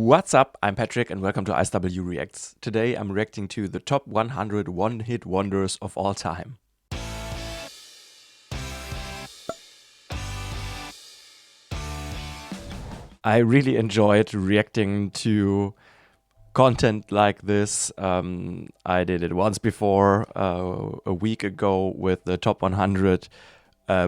What's up? I'm Patrick and welcome to ISW Reacts. Today I'm reacting to the top 100 one-hit wonders of all time. I really enjoyed reacting to content like this. I did it once before, a week ago, with the top 100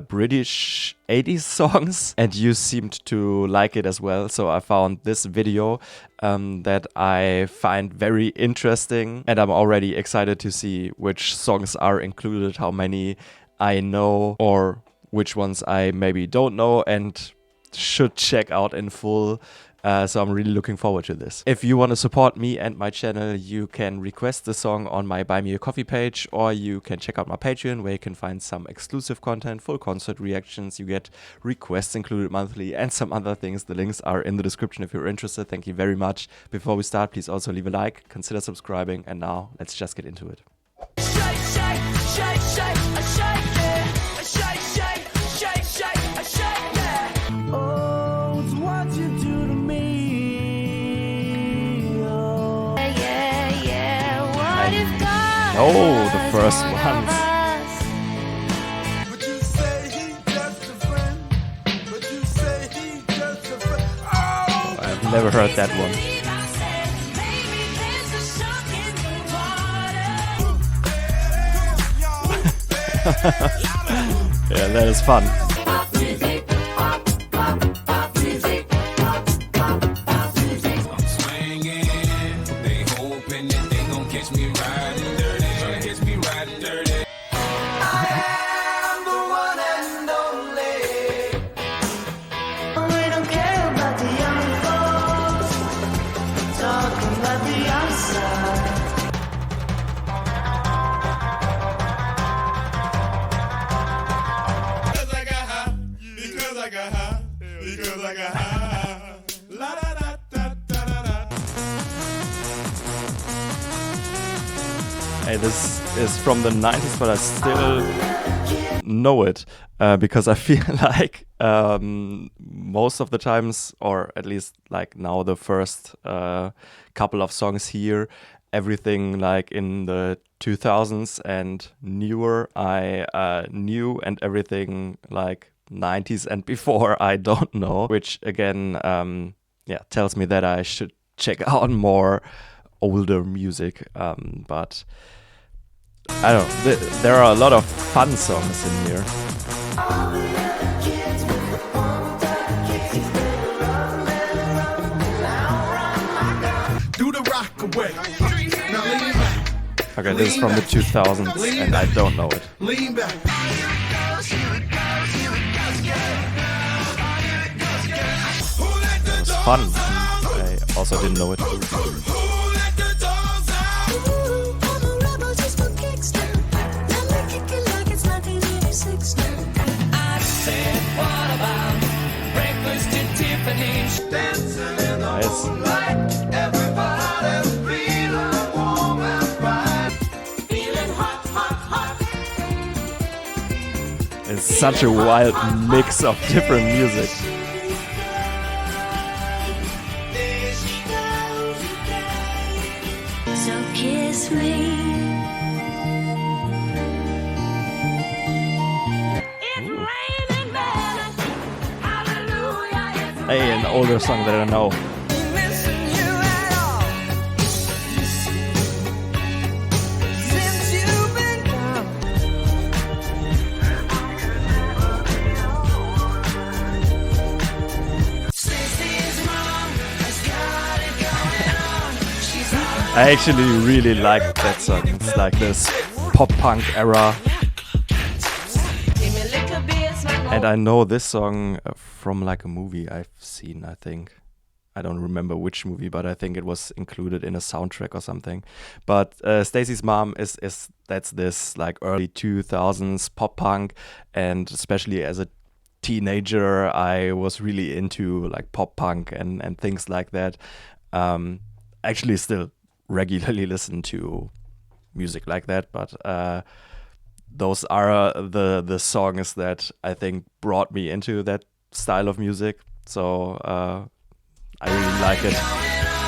British 80s songs, and you seemed to like it as well. So I found this video that I find very interesting, and I'm already excited to see which songs are included, how many I know, or which ones I maybe don't know and should check out in full. So I'm really looking forward to this. If you want to support me and my channel, you can request the song on my Buy Me a Coffee page, or you can check out my Patreon, where you can find some exclusive content, full concert reactions. You get requests included monthly and some other things. The links are in the description if you're interested. Thank you very much. Before we start, please also leave a like, consider subscribing, and now let's just get into it. Shake, shake, shake, shake, shake, yeah. Shake, shake, shake, shake, shake, yeah. Oh, it's what you do to me. Oh, yeah, yeah. What if God? Oh, the first ones. Would you say he just a friend? Would you say he just a friend? Oh, I've never heard that one. Yeah, that is fun. Hey, this is from the 90s, but I still know it because I feel like most of the times, or at least like now, the first couple of songs here, everything like in the 2000s and newer I knew, and everything like 90s and before I don't know, which again tells me that I should check out more older music, but I don't know, there are a lot of fun songs in here. Okay, this is from the 2000s and I don't know it. It was fun. I also didn't know it. Nice. It's such a wild mix of different music. So kiss me. Hey, an older song that I know. I actually really like that song. It's like this pop-punk era. And I know this song from like a movie I've seen, I think. I don't remember which movie, but I think it was included in a soundtrack or something. But Stacy's Mom is that's this like early 2000s pop-punk, and especially as a teenager I was really into like pop-punk and things like that. Actually still regularly listen to music like that, but those are the songs that I think brought me into that style of music. So I really like it.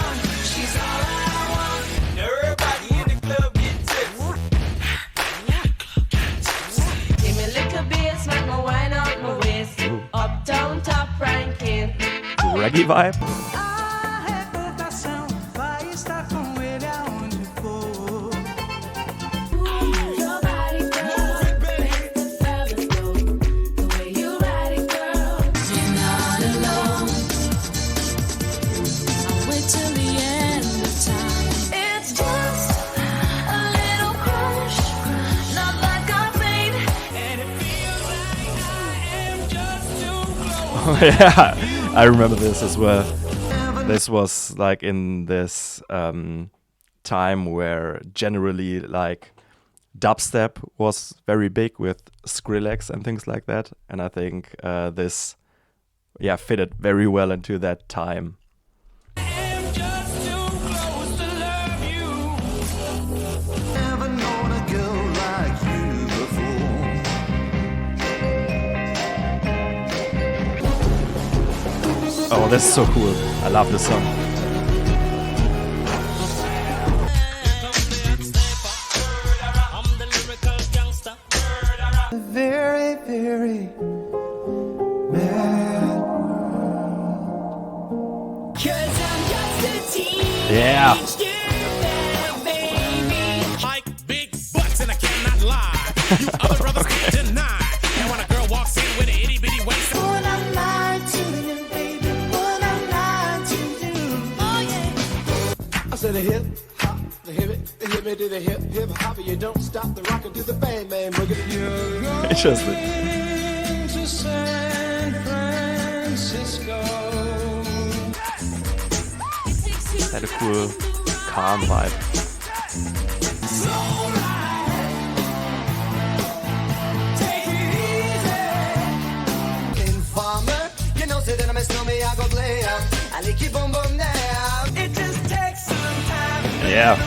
reggae vibe. A reputação vai estar com ele aonde for. Your body, girl, makes the fellas go. The way you ride it, girl, you're not alone. I'll wait till the end of time. It's just a little crush, not like I made, and it feels like I am just too close. Yeah, I remember this as well. This was like in this time where generally like dubstep was very big with Skrillex and things like that, and I think this fitted very well into that time. I'm just too close to love you. Never known a girl like you before. Oh, this is so cool. I love this song. Very, very mad. 'Cause I'm just a teenage Yeah. baby. Like big butts and I cannot lie. You other brothers can't deny. And when a girl walks in with an itty bitty waist, When I'm lying to you, baby, when I'm lying to you. Oh yeah. I said the hip hop, the hip me to the hip hop, you don't stop the rockin' to the bang bang boogie. Interesting. To San Francisco. Had a cool, calm vibe. Take it easy. Informer, you know, say that I'm a snowman, I go play I like you boom boom now. It just takes some time. Yeah.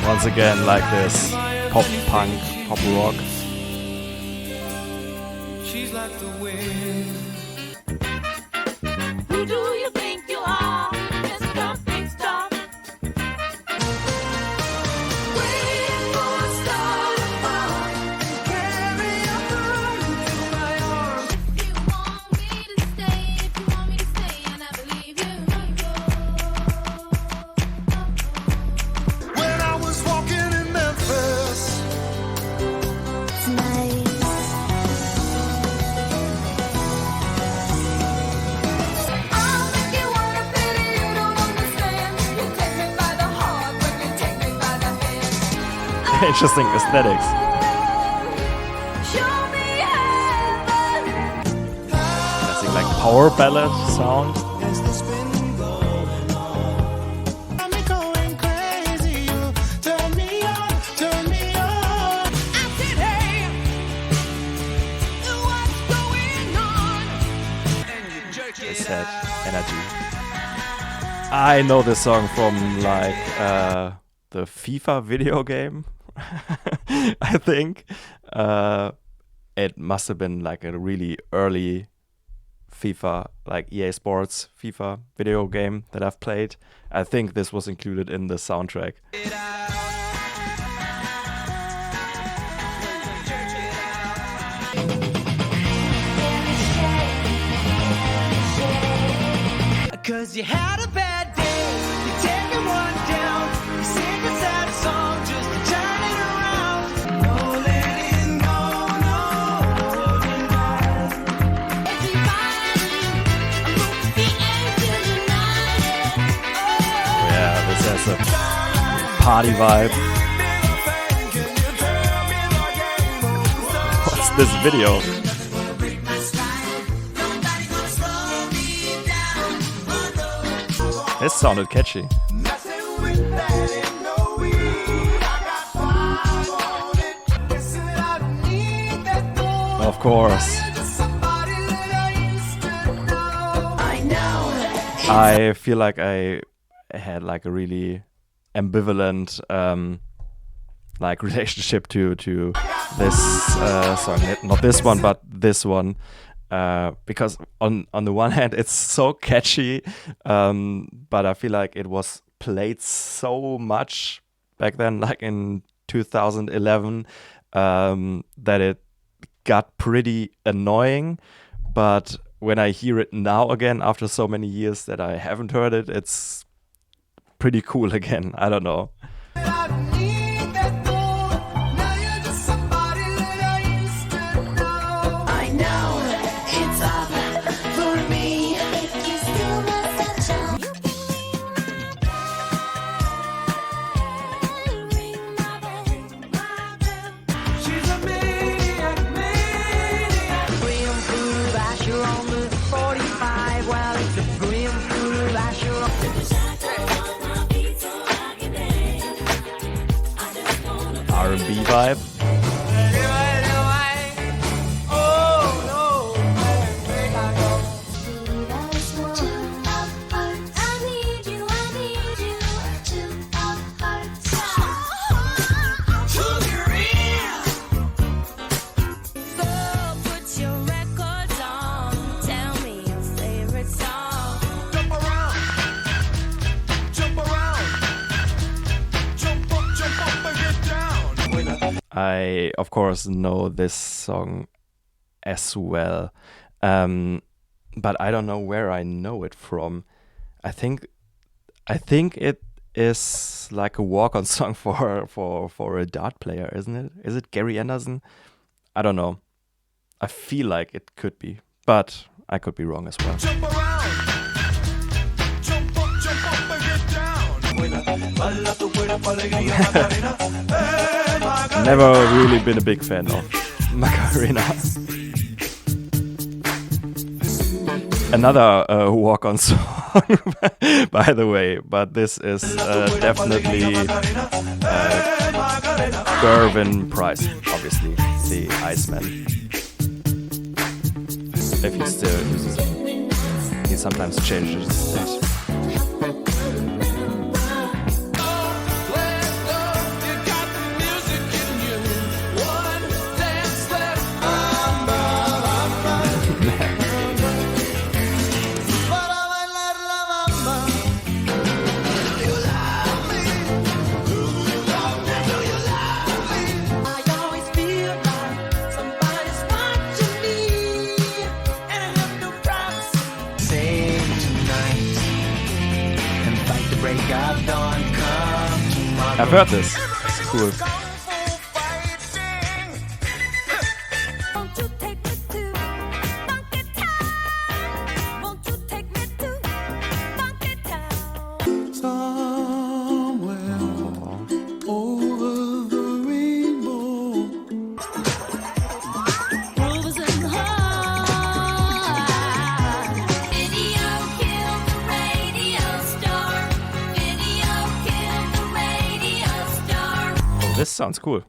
Once again, like this pop punk, pop rock. She's like the wind. Who do you think you are, Mr. Big Star? Waiting for a star to fall and carry a burden to my arms. If you want me to stay, and I believe you. When I was walking in Memphis, I'll make you wanna pity, you don't understand. You take me by the heart, but you take me by the hand. Interesting aesthetics. Show me heaven. Classic like power ballad sound. As the spin going on, got me going crazy. You turn me on, turn me on. I said, hey, what's going on? And you jerk It's it that out. energy. I know this song from like the FIFA video game. I think it must have been like a really early FIFA, like EA Sports FIFA video game that I've played. I think this was included in the soundtrack. Cause you had a bad day, you're taking one down. You sing a sad song just to turn it around. No letting go, no holding back. Yeah, this has a party vibe. What's this video? This sounded catchy. Of course. I feel like I had like a really ambivalent like relationship to this song. Not this one, but this one. Because on the one hand it's so catchy, but I feel like it was played so much back then, like in 2011, that it got pretty annoying. But when I hear it now again after so many years that I haven't heard it, it's pretty cool again. I don't know. I don't need that more. Now you're just somebody that I used to know. I know it's up for me. You still must have shown. Ring my bell, She's a maniac, maniac. Grim food Asher on the 45. Well, it's a grim food Asher on R&B vibe. I need you, two of hearts. So put your records on. Tell me your favorite song. Jump around. Jump around. Jump up and get down. I, of course, know this song as well. But I don't know where I know it from. I think it is like a walk-on song for a dart player, isn't it? Is it Gary Anderson? I don't know. I feel like it could be, but I could be wrong as well. Jump around. Jump up and get down. Never really been a big fan of Macarena. Another walk-on song, by the way, but this is definitely Gervin Price, obviously, the Iceman. If he still uses it. He sometimes changes it. I always feel like somebody's watching me, and I have no privacy. Save tonight and fight the break of dawn. Come tomorrow. I've heard this. It's cool. Won't you take me to Funky Town? Won't you take me to Funky Town? Somewhere over the rainbow. Rovers in the heart. Video killed the radio star. Video killed the radio star. Oh, this sounds cool.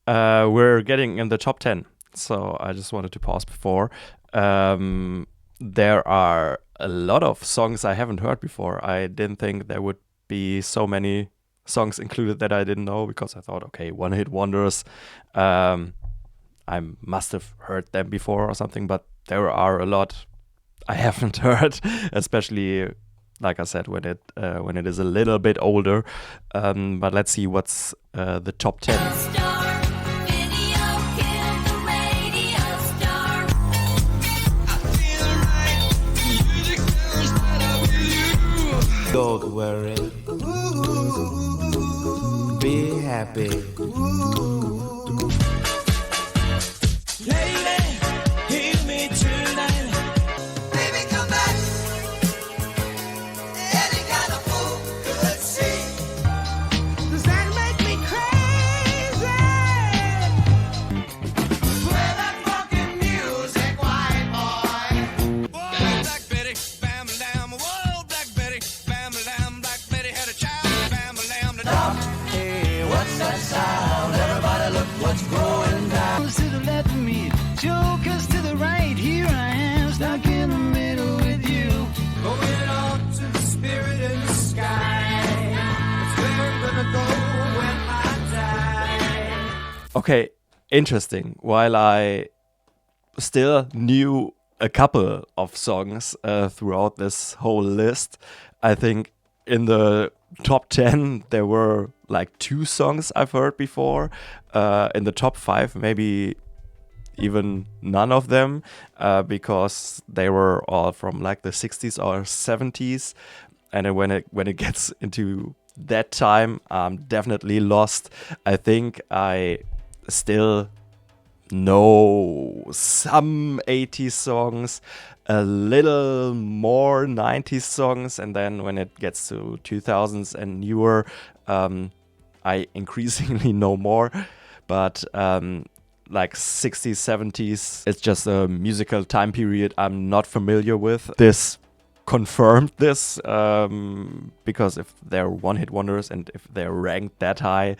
We're getting in the top 10, so I just wanted to pause before. There are a lot of songs I haven't heard before. I didn't think there would be so many songs included that I didn't know, because I thought, okay, one-hit wonders. I must have heard them before or something, but there are a lot I haven't heard, especially, like I said, when it is a little bit older. But let's see what's the top 10. Star. Video killed the radio star. Don't worry. Be happy. Lady, hear me tonight. Baby, come back. Any kind of fool could see. Does that make me crazy? Play that fucking music, white boy. Whoa, Black Betty, bam lamb. Whoa, Black Betty, bam lamb. Black Betty had a child, bam lamb. Hey, what's that sound? Everybody look what's going down. To the left of me, jokers to the right. Here I am, stuck in the middle with you. Going on to the spirit in the sky. It's where I'm gonna go when I die. Okay, interesting. While I still knew a couple of songs throughout this whole list, I think in the top 10 there were like 2 songs I've heard before. In the top 5, maybe even none of them, because they were all from like the 60s or 70s. And then when it gets into that time, I'm definitely lost. I think I still know some 80s songs, a little more 90s songs, and then when it gets to 2000s and newer, I increasingly know more. But like 60s, 70s, it's just a musical time period I'm not familiar with. This confirmed this, because if they're one-hit wonders and if they're ranked that high,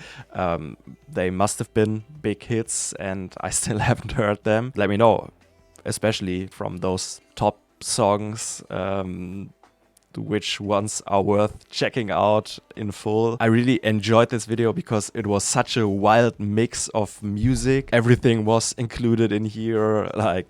they must have been big hits, and I still haven't heard them. Let me know, especially from those top songs, which ones are worth checking out in full. I really enjoyed this video because it was such a wild mix of music. Everything was included in here, like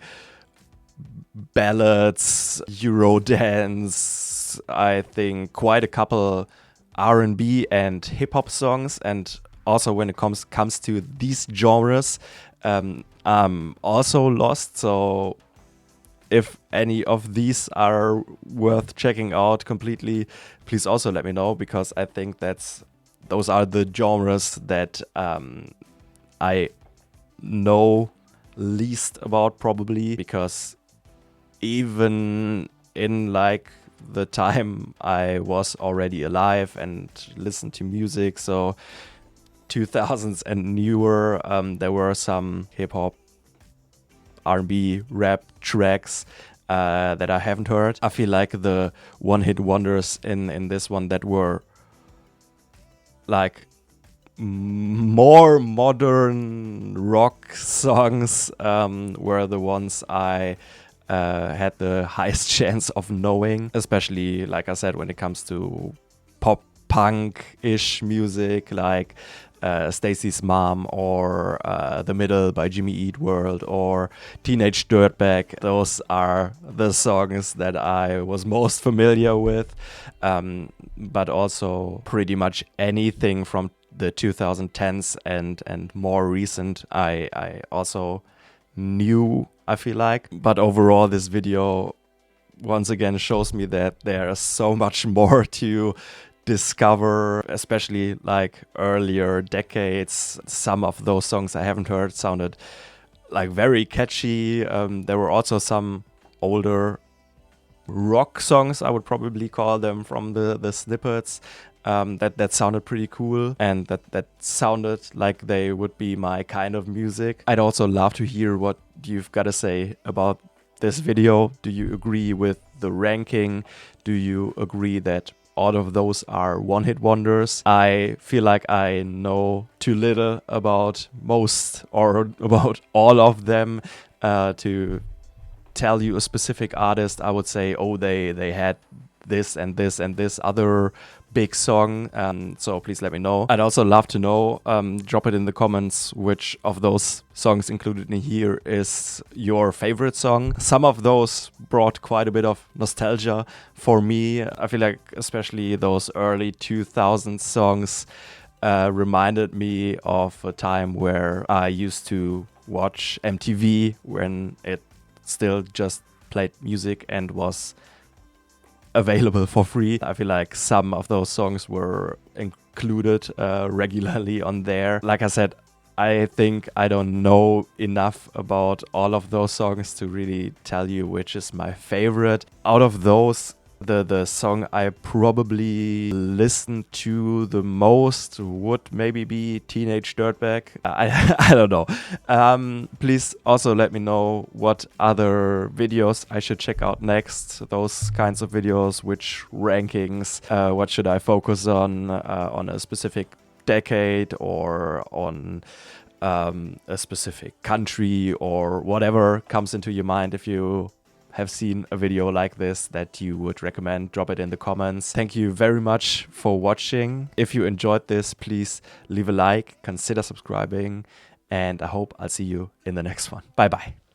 ballads, Eurodance, I think quite a couple R&B and hip-hop songs. And also when it comes to these genres, I'm also lost. So if any of these are worth checking out completely, please also let me know, because I think those are the genres that I know least about, probably, because even in like the time I was already alive and listened to music, so 2000s and newer, there were some hip-hop, R&B, rap tracks that I haven't heard. I feel like the one-hit wonders in this one that were like more modern rock songs were the ones I had the highest chance of knowing, especially, like I said, when it comes to pop punk-ish music, like Stacy's Mom, or The Middle by Jimmy Eat World, or Teenage Dirtbag. Those are the songs that I was most familiar with, but also pretty much anything from the 2010s and more recent I also knew, I feel like. But overall, this video once again shows me that there's so much more to discover, especially like earlier decades. Some of those songs I haven't heard sounded like very catchy. There were also some older rock songs, I would probably call them, from the snippets, that sounded pretty cool, and that sounded like they would be my kind of music. I'd also love to hear what you've got to say about this video. Do you agree with the ranking? Do you agree that all of those are one-hit wonders? I feel like I know too little about most or about all of them to tell you a specific artist. I would say, oh, they had this and this and this other big song, so please let me know. I'd also love to know, drop it in the comments, which of those songs included in here is your favorite song. Some of those brought quite a bit of nostalgia for me. I feel like especially those early 2000s songs reminded me of a time where I used to watch MTV when it still just played music and was available for free. I feel like some of those songs were included regularly on there. Like I said, I think I don't know enough about all of those songs to really tell you which is my favorite. Out of those, the song I probably listened to the most would maybe be Teenage Dirtbag. I don't know. Please also let me know what other videos I should check out next. Those kinds of videos, which rankings, what should I focus on a specific decade, or on a specific country, or whatever comes into your mind. If you have seen a video like this that you would recommend, drop it in the comments. Thank you very much for watching. If you enjoyed this, please leave a like, consider subscribing, and I hope I'll see you in the next one. Bye bye.